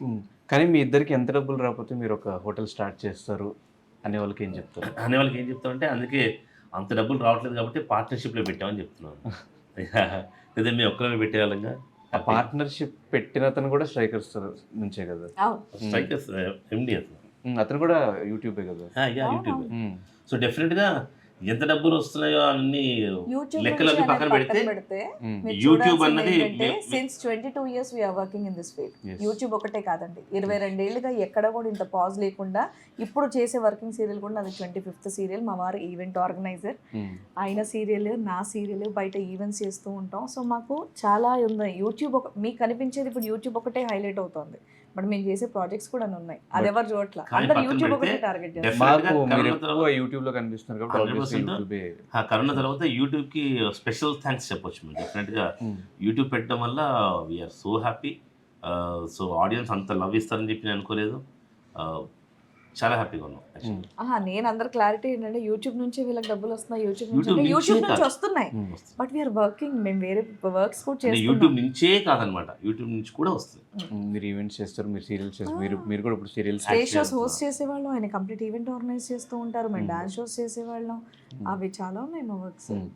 హ్మ్. కానీ మీ ఇద్దరికి ఎంత డబ్బులు రాకపోతే మీరొక హోటల్ స్టార్ట్ చేస్తారు అనే వాళ్ళకేం చెప్తారు? అనేవాళ్ళకి ఏం చెప్తామంటే, అందుకే అంత డబ్బులు రావట్లేదు కాబట్టి పార్ట్నర్‌షిప్‌లో పెట్టామని చెప్తున్నాను. లేదా మేము ఒక్కరమే పెట్టేవాళ్ళంగా ఆ హ్యాపీగా. పార్ట్నర్‌షిప్ పెట్టినతను గూడా స్ట్రైకర్స్ నుంచే గదా! అవును. హ్మ్. స్ట్రైకర్స్ ఎండీ అతను. అతను గూడా యూట్యూబే గదా! యాహ్! యూట్యూబే. అవునవును. హ్మ్. సో, డెఫినిట్‌గా ఎంత డబ్బులొస్తున్నాయో అన్నీ యూట్యూబ్ నుంచి లెక్కలవి అనేది పక్కన పక్కన పెడితే, పెడితే హ్మ్. మీరు యూట్యూబ్ చూడాల్సింది అన్నది ఏంటంటే may since 22 years we are working in this field. Yes. YouTube ఒకటే కాదండి. యెస్. 22 ఏళ్లుగా ఎక్కడ కూడా ఇంత పాజ్ లేకుండా ఇప్పుడు చేసే వర్కింగ్ సీరియల్ కూడా నాది 25th సీరియల్. మా వారు ఈవెంట్ ఆర్గనైజర్. హ్మ్. ఆయన సీరియల్, నా సీరియల్ బయట ఈవెంట్స్ చేస్తూ ఉంటాం. సో మాకు చాలా ఉన్నాయి. యూట్యూబ్ మీకు కనిపించేది ఇప్పుడు యూట్యూబ్ ఒకటే హైలైట్ అవుతోంది. బట్ మేము చేసే ప్రాజెక్ట్స్ కూడా ఉన్నాయి. బట్ అదెవరు చూడట్ల. కానీ అందరూ పక్కన యూట్యూబ్ పెడితే ఒకటే టార్గెట్ చేస్తారు. డెఫినిట్‌గా మాకు కరోనా మీరెక్కువ తర్వాత యూట్యూబ్‌లో కనిపిస్తున్నారు కాబట్టి ఆబ్వియస్‌గా 100% యూట్యూబే కరోనా చూస్తారు. తర్వాత యూట్యూబ్‌కి స్పెషల్ థాంక్స్ చెప్పొచ్చు మేము. డెఫినిట్‌గా హ్మ్. యూట్యూబ్ పెట్టడం వల్ల we are so happy. So, audience అంత లవ్ ఇస్తారని చెప్పి నేను అనుకోలేదు. ఆహ్, చాలా హ్యాపీగా ఉన్నాం హ్మ్. యాక్చువల్‌గా. నేను అందరి క్లారిటీ ఏంటంటే యూట్యూబ్ నుంచే వీళ్ళకి డబ్బులొస్తున్నాయి. యూట్యూబ్ నుంచి యూట్యూబ్ అంటే నుంచే యూట్యూబ్ నుంచి కాదు. వస్తున్నాయి. హ్మ్. వస్తుంది. But we are working. మేము వేరే వర్క్స్ కూడా అంటే చేస్తున్నాం. యూట్యూబ్ నుంచే కాదనమాట. యూట్యూబ్ నుంచి కూడా వస్తుంది. హ్మ్. మీరు ఈవెంట్స్ చేస్తారు. మీరు సీరియల్స్ ఆ! చేస్తారు. మీరు మీరు కూడా ఇప్పుడు సీరియల్స్ స్టేజ్ యాక్ట్ షోస్ చేస్తున్నాం. హోస్ట్ చేసేవాళ్ళం. ఆయన కంప్లీట్ ఈవెంట్ ఆర్గనైజ్ చేస్తూ ఉంటారు. మేము హ్మ్. డాన్స్ షోస్ చేసేవాళ్ళం. హ్మ్. అవి చాలా ఉన్నాయి మా వర్క్స్. హ్మ్.